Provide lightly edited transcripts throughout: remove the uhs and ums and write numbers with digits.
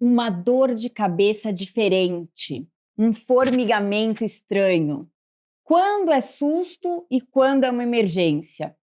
uma dor de cabeça diferente, um formigamento estranho. Quando é susto e quando é uma emergência?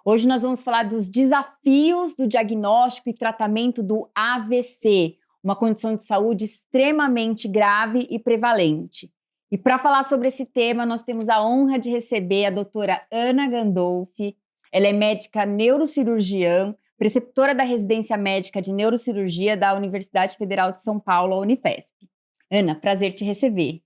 Hoje nós vamos falar dos desafios do diagnóstico e tratamento do AVC, uma condição de saúde extremamente grave e prevalente. E para falar sobre esse tema, nós temos a honra de receber a doutora Ana Gandolfi. Ela é médica neurocirurgiã, preceptora da residência médica de neurocirurgia da Universidade Federal de São Paulo, a Unifesp. Ana, prazer te receber.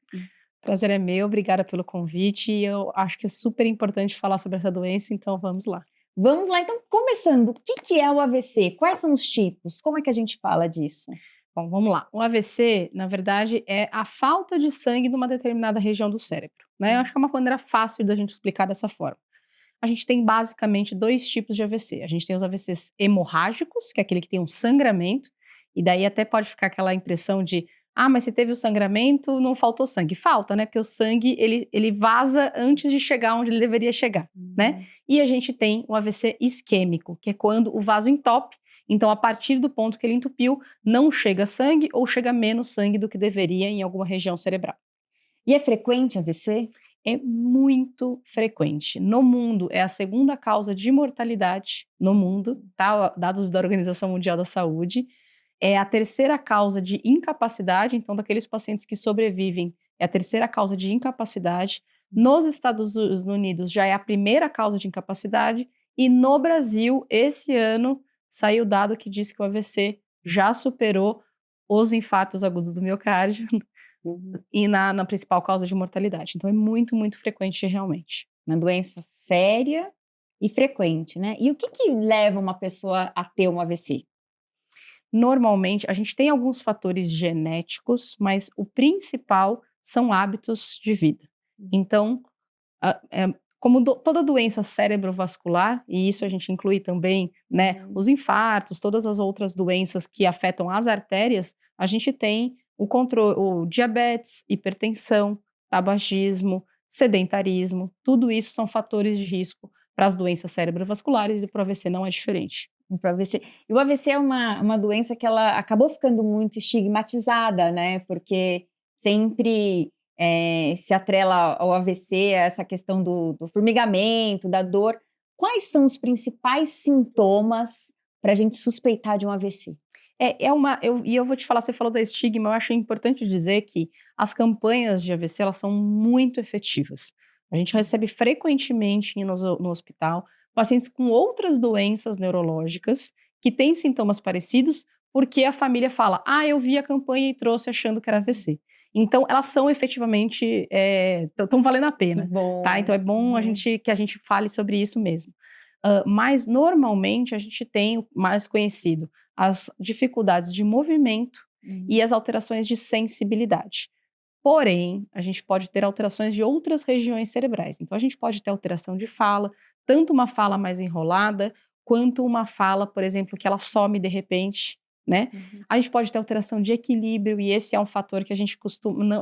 Prazer é meu, obrigada pelo convite. E eu acho que é super importante falar sobre essa doença, então vamos lá. Vamos lá, então, começando, o que é o AVC? Quais são os tipos? Como é que a gente fala disso? Bom, vamos lá. O AVC, na verdade, é a falta de sangue numa determinada região do cérebro, né? Eu acho que é uma maneira fácil da gente explicar dessa forma. A gente tem basicamente dois tipos de AVC. A gente tem os AVCs hemorrágicos, que é aquele que tem um sangramento, e daí até pode ficar aquela impressão de, mas se teve o sangramento, não faltou sangue. Falta, né? Porque o sangue, ele vaza antes de chegar onde ele deveria chegar, né? E a gente tem o AVC isquêmico, que é quando o vaso entope, então a partir do ponto que ele entupiu, não chega sangue ou chega menos sangue do que deveria em alguma região cerebral. E é frequente AVC? É muito frequente. No mundo, é a segunda causa de mortalidade no mundo, tá? Dados da Organização Mundial da Saúde. É a terceira causa de incapacidade, então, daqueles pacientes que sobrevivem, é a terceira causa de incapacidade. Nos Estados Unidos, já é a primeira causa de incapacidade. E no Brasil, esse ano, saiu o dado que diz que o AVC já superou os infartos agudos do miocárdio e na principal causa de mortalidade. Então é muito, muito frequente realmente. Uma doença séria e frequente, né? E o que leva uma pessoa a ter um AVC? Normalmente, a gente tem alguns fatores genéticos, mas o principal são hábitos de vida. Então, como toda doença cerebrovascular, e isso a gente inclui também, né, os infartos, todas as outras doenças que afetam as artérias, a gente tem o diabetes, hipertensão, tabagismo, sedentarismo, tudo isso são fatores de risco para as doenças cerebrovasculares e para o AVC não é diferente. Para o AVC. E o AVC é uma doença que ela acabou ficando muito estigmatizada, né? Porque sempre se atrela ao AVC essa questão do formigamento, da dor. Quais são os principais sintomas para a gente suspeitar de um AVC? Eu vou te falar, você falou da estigma, eu acho importante dizer que as campanhas de AVC, elas são muito efetivas. A gente recebe frequentemente no hospital pacientes com outras doenças neurológicas que têm sintomas parecidos, porque a família fala: eu vi a campanha e trouxe achando que era AVC. Então, elas são efetivamente, estão valendo a pena, Bom. tá? Então é bom que a gente fale sobre isso mesmo. Mas normalmente a gente tem o mais conhecido, as dificuldades de movimento e as alterações de sensibilidade. Porém, a gente pode ter alterações de outras regiões cerebrais. Então, a gente pode ter alteração de fala, tanto uma fala mais enrolada, quanto uma fala, por exemplo, que ela some de repente, né? A gente pode ter alteração de equilíbrio, e esse é um fator que a gente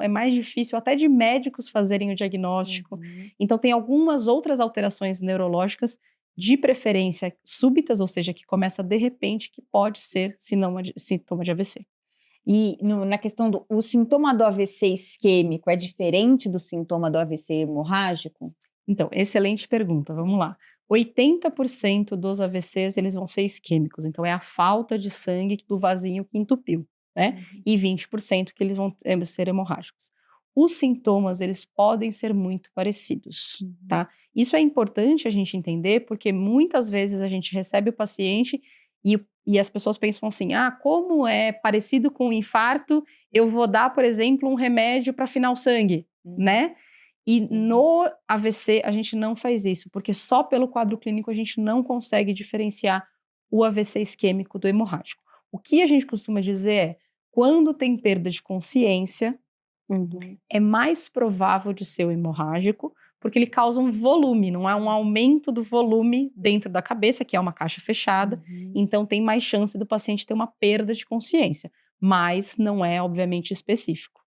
é mais difícil até de médicos fazerem o diagnóstico. Então, tem algumas outras alterações neurológicas, de preferência súbitas, ou seja, que começa de repente, que pode ser sintoma de AVC. E na questão o sintoma do AVC isquêmico é diferente do sintoma do AVC hemorrágico? Então, excelente pergunta, vamos lá. 80% dos AVCs, eles vão ser isquêmicos, então é a falta de sangue do vasinho que entupiu, né? E 20% que eles vão ser hemorrágicos. Os sintomas, eles podem ser muito parecidos, tá? Isso é importante a gente entender, porque muitas vezes a gente recebe o paciente e as pessoas pensam assim: como é parecido com um infarto, eu vou dar, por exemplo, um remédio para afinar o sangue, né? E no AVC a gente não faz isso, porque só pelo quadro clínico a gente não consegue diferenciar o AVC isquêmico do hemorrágico. O que a gente costuma dizer é, quando tem perda de consciência, é mais provável de ser o hemorrágico, porque ele causa um volume, não é um aumento do volume dentro da cabeça, que é uma caixa fechada, então tem mais chance do paciente ter uma perda de consciência, mas não é, obviamente, específico.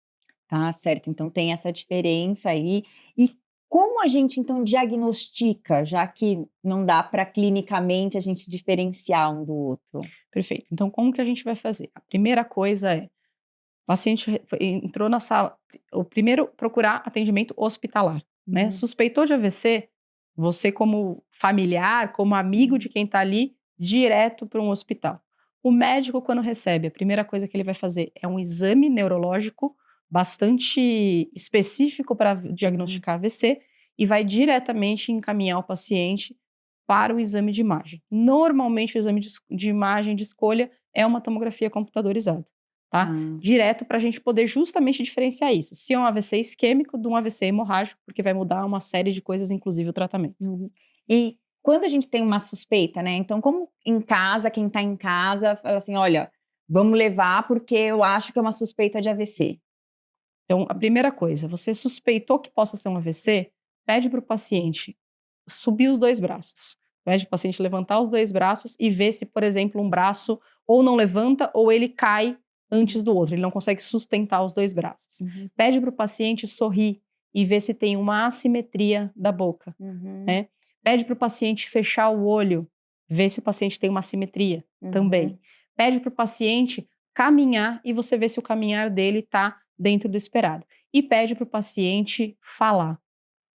Tá, certo. Então tem essa diferença aí. E como a gente então diagnostica, já que não dá para clinicamente a gente diferenciar um do outro? Perfeito. Então como que a gente vai fazer? A primeira coisa é, O paciente entrou na sala, o primeiro, procurar atendimento hospitalar, né? Suspeitou de AVC, você como familiar, como amigo de quem está ali, direto para um hospital. O médico, quando recebe, a primeira coisa que ele vai fazer é um exame neurológico bastante específico para diagnosticar AVC e vai diretamente encaminhar o paciente para o exame de imagem. Normalmente, o exame de imagem de escolha é uma tomografia computadorizada, tá? Direto para a gente poder justamente diferenciar isso. Se é um AVC isquêmico de um AVC hemorrágico, porque vai mudar uma série de coisas, inclusive o tratamento. E quando a gente tem uma suspeita, né? Então, como em casa, quem está em casa, fala assim, olha, vamos levar porque eu acho que é uma suspeita de AVC. Então, a primeira coisa, você suspeitou que possa ser um AVC, pede para o paciente subir os 2 braços. Pede para o paciente levantar os 2 braços e ver se, por exemplo, um braço ou não levanta ou ele cai antes do outro, ele não consegue sustentar os 2 braços. Pede para o paciente sorrir e ver se tem uma assimetria da boca, né? Pede para o paciente fechar o olho, ver se o paciente tem uma assimetria também. Pede para o paciente caminhar e você vê se o caminhar dele está dentro do esperado. E pede para o paciente falar.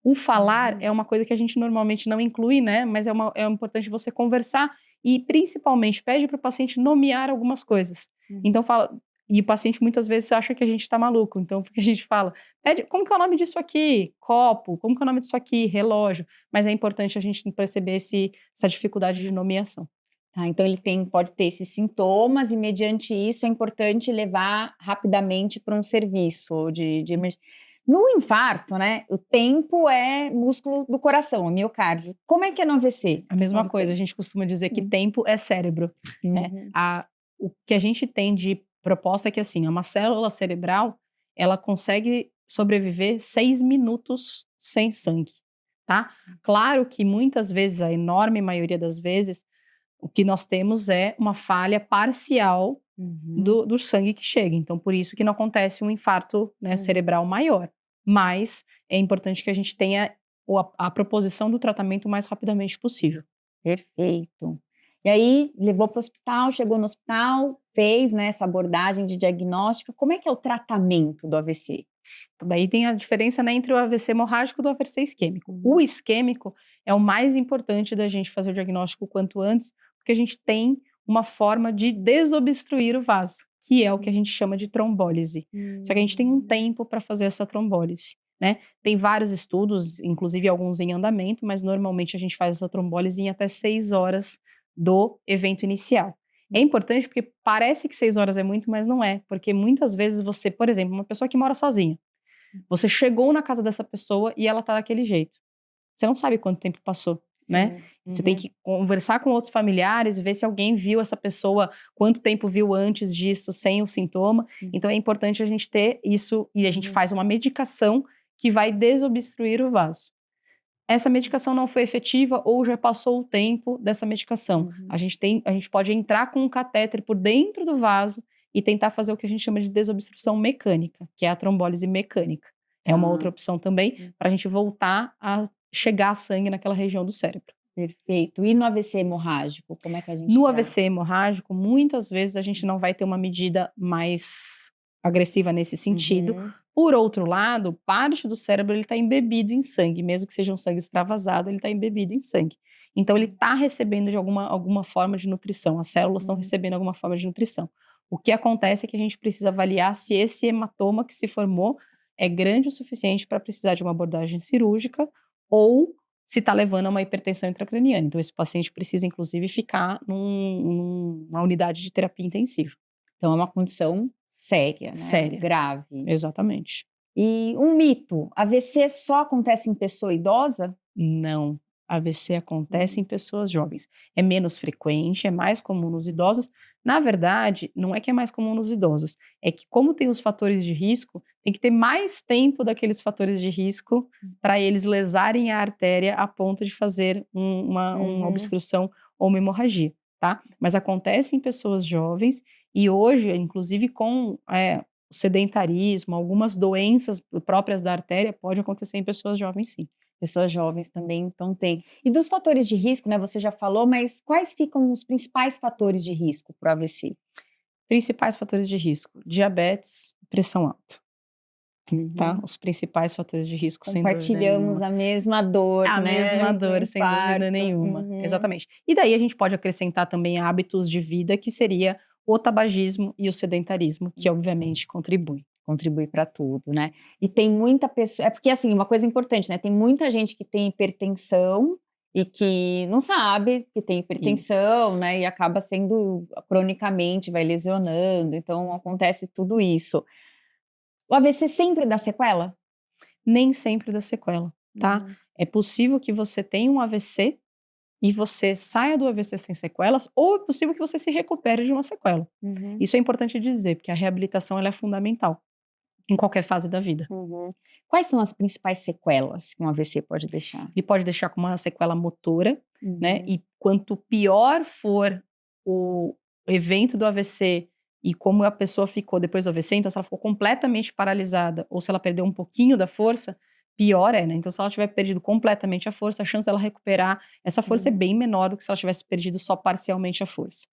O falar é uma coisa que a gente normalmente não inclui, né? Mas é importante você conversar e, principalmente, pede para o paciente nomear algumas coisas. Então, fala. E o paciente muitas vezes acha que a gente está maluco. Então, o que a gente fala? Pede, como que é o nome disso aqui? Copo. Como que é o nome disso aqui? Relógio. Mas é importante a gente perceber essa dificuldade de nomeação. Tá, então ele pode ter esses sintomas e, mediante isso, é importante levar rapidamente para um serviço de emergência. No infarto, né, o tempo é músculo do coração, o miocárdio. Como é que é no AVC? A mesma coisa, a gente costuma dizer que tempo é cérebro. Né? O que a gente tem de proposta é que, assim, uma célula cerebral, ela consegue sobreviver 6 minutos sem sangue, tá? Claro que muitas vezes, a enorme maioria das vezes, o que nós temos é uma falha parcial do sangue que chega. Então, por isso que não acontece um infarto, né, cerebral maior. Mas é importante que a gente tenha a proposição do tratamento o mais rapidamente possível. Perfeito. E aí, levou para o hospital, chegou no hospital, fez, né, essa abordagem de diagnóstico. Como é que é o tratamento do AVC? Daí tem a diferença, né, entre o AVC hemorrágico e o AVC isquêmico. O isquêmico é o mais importante da gente fazer o diagnóstico o quanto antes, porque a gente tem uma forma de desobstruir o vaso, que é o que a gente chama de trombólise. Só que a gente tem um tempo para fazer essa trombólise, né? Tem vários estudos, inclusive alguns em andamento, mas normalmente a gente faz essa trombólise em até 6 horas do evento inicial. É importante porque parece que 6 horas é muito, mas não é, porque muitas vezes você, por exemplo, uma pessoa que mora sozinha, você chegou na casa dessa pessoa e ela tá daquele jeito. Você não sabe quanto tempo passou, né? Você tem que conversar com outros familiares, ver se alguém viu essa pessoa, quanto tempo viu antes disso, sem o sintoma. Então é importante a gente ter isso e a gente faz uma medicação que vai desobstruir o vaso. Essa medicação não foi efetiva ou já passou o tempo dessa medicação. A gente pode entrar com um catéter por dentro do vaso e tentar fazer o que a gente chama de desobstrução mecânica, que é a trombólise mecânica. É uma outra opção também para a gente voltar a chegar a sangue naquela região do cérebro. Perfeito. E no AVC hemorrágico, como é que a gente No AVC hemorrágico, muitas vezes a gente não vai ter uma medida mais agressiva nesse sentido. Por outro lado, parte do cérebro está embebido em sangue, mesmo que seja um sangue extravasado, ele está embebido em sangue. Então, ele está recebendo de alguma forma de nutrição, as células estão recebendo alguma forma de nutrição. O que acontece é que a gente precisa avaliar se esse hematoma que se formou é grande o suficiente para precisar de uma abordagem cirúrgica ou se está levando a uma hipertensão intracraniana. Então, esse paciente precisa, inclusive, ficar numa unidade de terapia intensiva. Então, é uma condição séria, né? Séria. Grave. Exatamente. E um mito, AVC só acontece em pessoa idosa? Não. AVC acontece em pessoas jovens. É menos frequente, é mais comum nos idosos. Na verdade, não é que é mais comum nos idosos, é que como tem os fatores de risco, tem que ter mais tempo daqueles fatores de risco para eles lesarem a artéria a ponto de fazer uma obstrução ou uma hemorragia, tá? Mas acontece em pessoas jovens e hoje, inclusive com o sedentarismo, algumas doenças próprias da artéria, pode acontecer em pessoas jovens, sim. Pessoas jovens também, então tem. E dos fatores de risco, né? Você já falou, mas quais ficam os principais fatores de risco para o AVC? Principais fatores de risco: diabetes, pressão alta, tá? Uhum. Os principais fatores de risco, sem dúvida Compartilhamos nenhuma. a mesma dor, A né? mesma O dor, sem dúvida infarto. nenhuma. Uhum. Exatamente. E daí a gente pode acrescentar também hábitos de vida, que seria o tabagismo e o sedentarismo, que obviamente contribuem. Contribui para tudo, né? E tem muita pessoa. É porque, assim, uma coisa importante, né? Tem muita gente que tem hipertensão e que não sabe que tem hipertensão, né? E acaba sendo cronicamente, vai lesionando. Então, acontece tudo isso. O AVC sempre dá sequela? Nem sempre dá sequela, tá? Uhum. É possível que você tenha um AVC e você saia do AVC sem sequelas, ou é possível que você se recupere de uma sequela. Uhum. Isso é importante dizer, porque a reabilitação ela é fundamental em qualquer fase da vida. Uhum. Quais são as principais sequelas que um AVC pode deixar? Ele pode deixar com uma sequela motora, né? Uhum. E quanto pior for o evento do AVC e como a pessoa ficou depois do AVC, então se ela ficou completamente paralisada ou se ela perdeu um pouquinho da força, pior é, né? Então se ela tiver perdido completamente a força, a chance dela recuperar essa força é bem menor do que se ela tivesse perdido só parcialmente a força.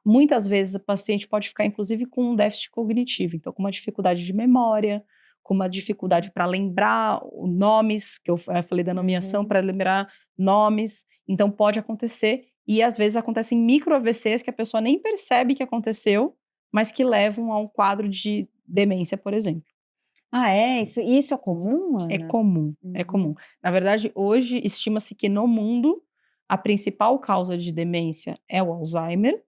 Muitas vezes o paciente pode ficar inclusive com um déficit cognitivo, então com uma dificuldade de memória, com uma dificuldade para lembrar nomes, que eu falei da nomeação, para lembrar nomes, então pode acontecer, e às vezes acontecem micro AVCs que a pessoa nem percebe que aconteceu, mas que levam a um quadro de demência, por exemplo. Ah, é? Isso é comum, É Ana? comum, é comum. Na verdade, hoje estima-se que no mundo a principal causa de demência é o Alzheimer,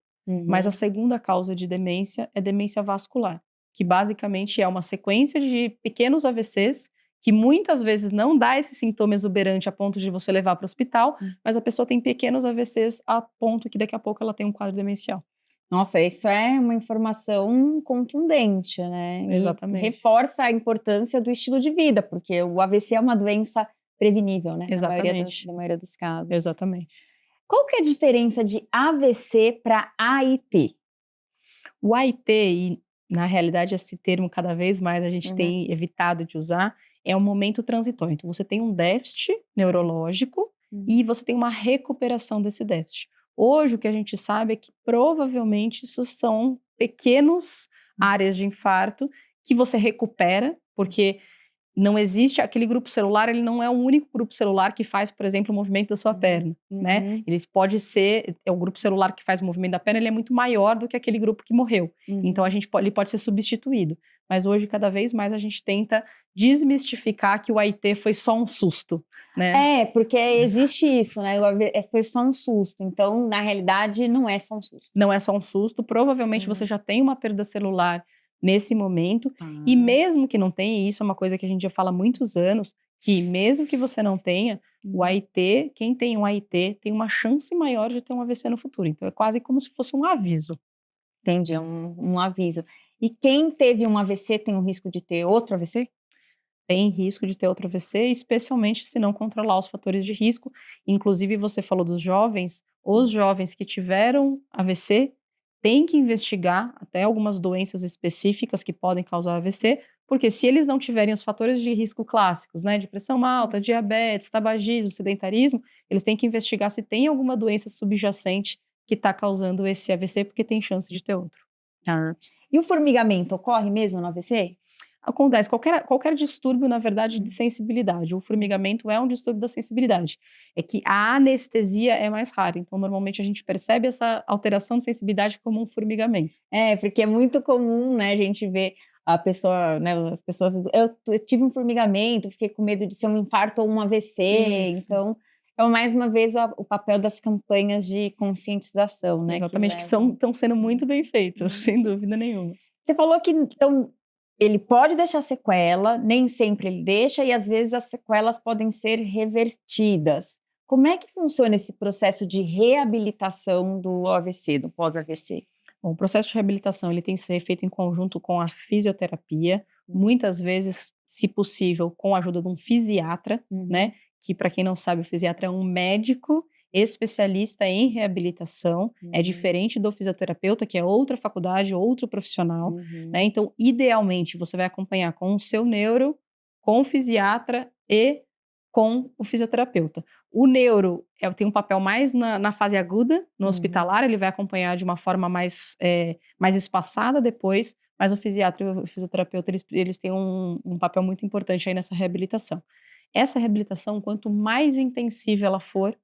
mas a segunda causa de demência é demência vascular, que basicamente é uma sequência de pequenos AVCs que muitas vezes não dá esse sintoma exuberante a ponto de você levar para o hospital, mas a pessoa tem pequenos AVCs a ponto que daqui a pouco ela tem um quadro demencial. Nossa, isso é uma informação contundente, né? E Exatamente. reforça a importância do estilo de vida, porque o AVC é uma doença prevenível, né? Exatamente. Na maioria dos casos. Exatamente. Qual que é a diferença de AVC para AIT? O AIT, e na realidade esse termo cada vez mais a gente tem evitado de usar, é um momento transitório. Então você tem um déficit neurológico e você tem uma recuperação desse déficit. Hoje o que a gente sabe é que provavelmente isso são pequenos áreas de infarto que você recupera, porque não existe aquele grupo celular, ele não é o único grupo celular que faz, por exemplo, o movimento da sua perna, né? Ele pode ser, o grupo celular que faz o movimento da perna, ele é muito maior do que aquele grupo que morreu. Então ele pode ser substituído. Mas hoje, cada vez mais, a gente tenta desmistificar que o AIT foi só um susto, né? É, porque existe isso, né? Foi só um susto. Então, na realidade, não é só um susto. Não é só um susto, provavelmente você já tem uma perda celular nesse momento, e Ah. mesmo que não tenha, isso é uma coisa que a gente já fala há muitos anos, que mesmo que você não tenha, o AIT, quem tem um AIT tem uma chance maior de ter um AVC no futuro. Então é quase como se fosse um aviso. Entendi, é um aviso. E quem teve um AVC tem o risco de ter outro AVC? Tem risco de ter outro AVC, especialmente se não controlar os fatores de risco. Inclusive, você falou dos jovens, os jovens que tiveram AVC têm que investigar até algumas doenças específicas que podem causar AVC, porque se eles não tiverem os fatores de risco clássicos, né, de pressão alta, diabetes, tabagismo, sedentarismo, eles têm que investigar se tem alguma doença subjacente que está causando esse AVC, porque tem chance de ter outro. E o formigamento ocorre mesmo no AVC? Acontece, qualquer distúrbio, na verdade, de sensibilidade. O formigamento é um distúrbio da sensibilidade. É que a anestesia é mais rara, então normalmente a gente percebe essa alteração de sensibilidade como um formigamento. É, porque é muito comum, né, a gente ver a pessoa, né, as pessoas, eu tive um formigamento, fiquei com medo de ser um infarto ou um AVC, Isso. então é mais uma vez o papel das campanhas de conscientização, né? Exatamente, que estão sendo muito bem feitas, sem dúvida nenhuma. Você falou que, então, ele pode deixar sequela, nem sempre ele deixa, e às vezes as sequelas podem ser revertidas. Como é que funciona esse processo de reabilitação do AVC, do pós-AVC? Bom, o processo de reabilitação ele tem que ser feito em conjunto com a fisioterapia, muitas vezes, se possível, com a ajuda de um fisiatra, né? Que, para quem não sabe, o fisiatra é um médico especialista em reabilitação, é diferente do fisioterapeuta, que é outra faculdade, outro profissional, né? Então, idealmente, você vai acompanhar com o seu neuro, com o fisiatra e com o fisioterapeuta. O neuro tem um papel mais na fase aguda, no hospitalar, ele vai acompanhar de uma forma mais espaçada depois, mas o fisiatra e o fisioterapeuta, eles têm um papel muito importante aí nessa reabilitação. Essa reabilitação, quanto mais intensiva ela for,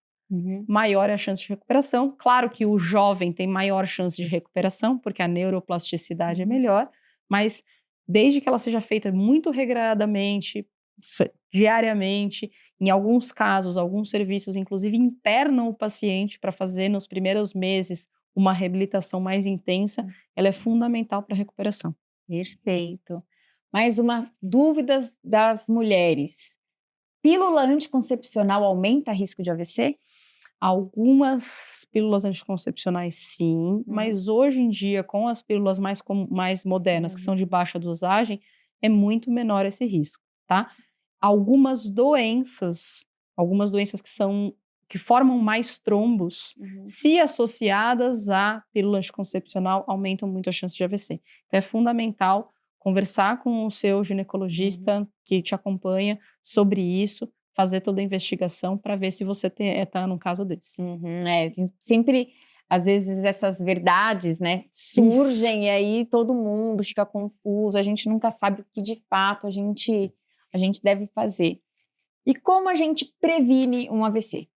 maior é a chance de recuperação. Claro que o jovem tem maior chance de recuperação, porque a neuroplasticidade é melhor, mas desde que ela seja feita muito regradamente, diariamente, em alguns casos, alguns serviços, inclusive, internam o paciente para fazer nos primeiros meses uma reabilitação mais intensa, ela é fundamental para a recuperação. Perfeito. Mais uma dúvida das mulheres. Pílula anticoncepcional aumenta risco de AVC? Algumas pílulas anticoncepcionais sim, mas hoje em dia com as pílulas mais modernas, que são de baixa dosagem, é muito menor esse risco, tá. Algumas doenças que formam mais trombos, se associadas à pílula anticoncepcional, aumentam muito a chance de AVC. Então é fundamental conversar com o seu ginecologista que te acompanha sobre isso, fazer toda a investigação para ver se você tá num caso desse. É, sempre, às vezes, essas verdades, né, surgem e aí todo mundo fica confuso, a gente nunca sabe o que de fato a gente deve fazer. E como a gente previne um AVC?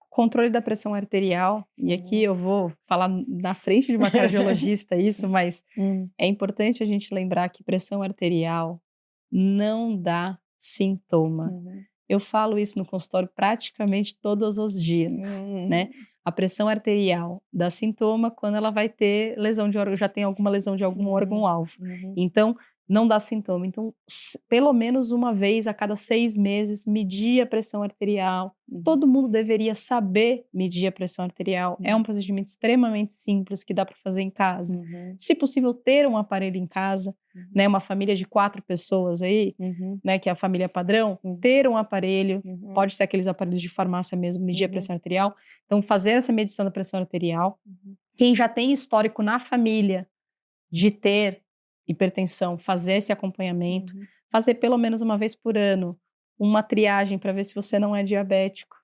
Controle da pressão arterial, e aqui eu vou falar na frente de uma cardiologista isso, mas é importante a gente lembrar que pressão arterial não dá sintoma. Eu falo isso no consultório praticamente todos os dias, né. A pressão arterial dá sintoma quando ela vai ter lesão de órgão, já tem alguma lesão de algum órgão-alvo. Então, não dá sintoma. Então, pelo menos uma vez a cada 6 meses, medir a pressão arterial. Todo mundo deveria saber medir a pressão arterial. É um procedimento extremamente simples que dá para fazer em casa. Se possível, ter um aparelho em casa, né, uma família de 4 pessoas aí, né, que é a família padrão, ter um aparelho, pode ser aqueles aparelhos de farmácia mesmo, medir a pressão arterial. Então, fazer essa medição da pressão arterial. Quem já tem histórico na família de ter hipertensão, fazer esse acompanhamento, fazer pelo menos uma vez por ano uma triagem para ver se você não é diabético.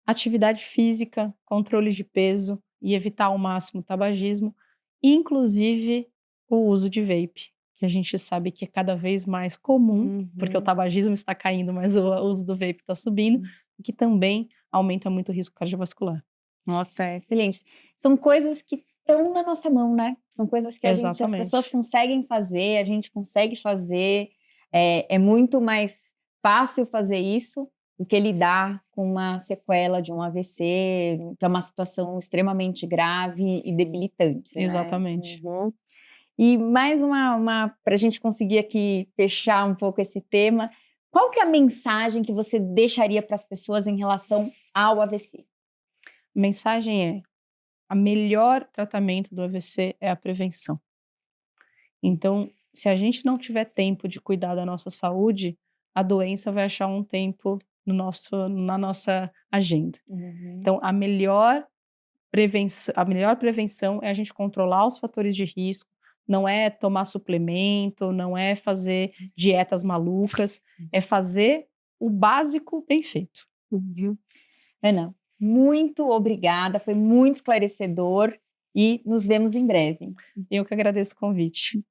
Atividade física, controle de peso e evitar ao máximo o tabagismo, inclusive o uso de vape, que a gente sabe que é cada vez mais comum, porque o tabagismo está caindo, mas o uso do vape está subindo, e que também aumenta muito o risco cardiovascular. Nossa, é excelente. São coisas que estão na nossa mão, né? São coisas que as pessoas conseguem fazer, a gente consegue fazer. É muito mais fácil fazer isso do que lidar com uma sequela de um AVC, que é uma situação extremamente grave e debilitante, né? Exatamente. E mais uma para a gente conseguir aqui fechar um pouco esse tema, qual que é a mensagem que você deixaria para as pessoas em relação ao AVC? A mensagem é: o melhor tratamento do AVC é a prevenção. Então, se a gente não tiver tempo de cuidar da nossa saúde, a doença vai achar um tempo na nossa agenda. Então, a melhor prevenção é a gente controlar os fatores de risco, não é tomar suplemento, não é fazer dietas malucas, é fazer o básico bem feito. Ana, muito obrigada, foi muito esclarecedor e nos vemos em breve. Eu que agradeço o convite.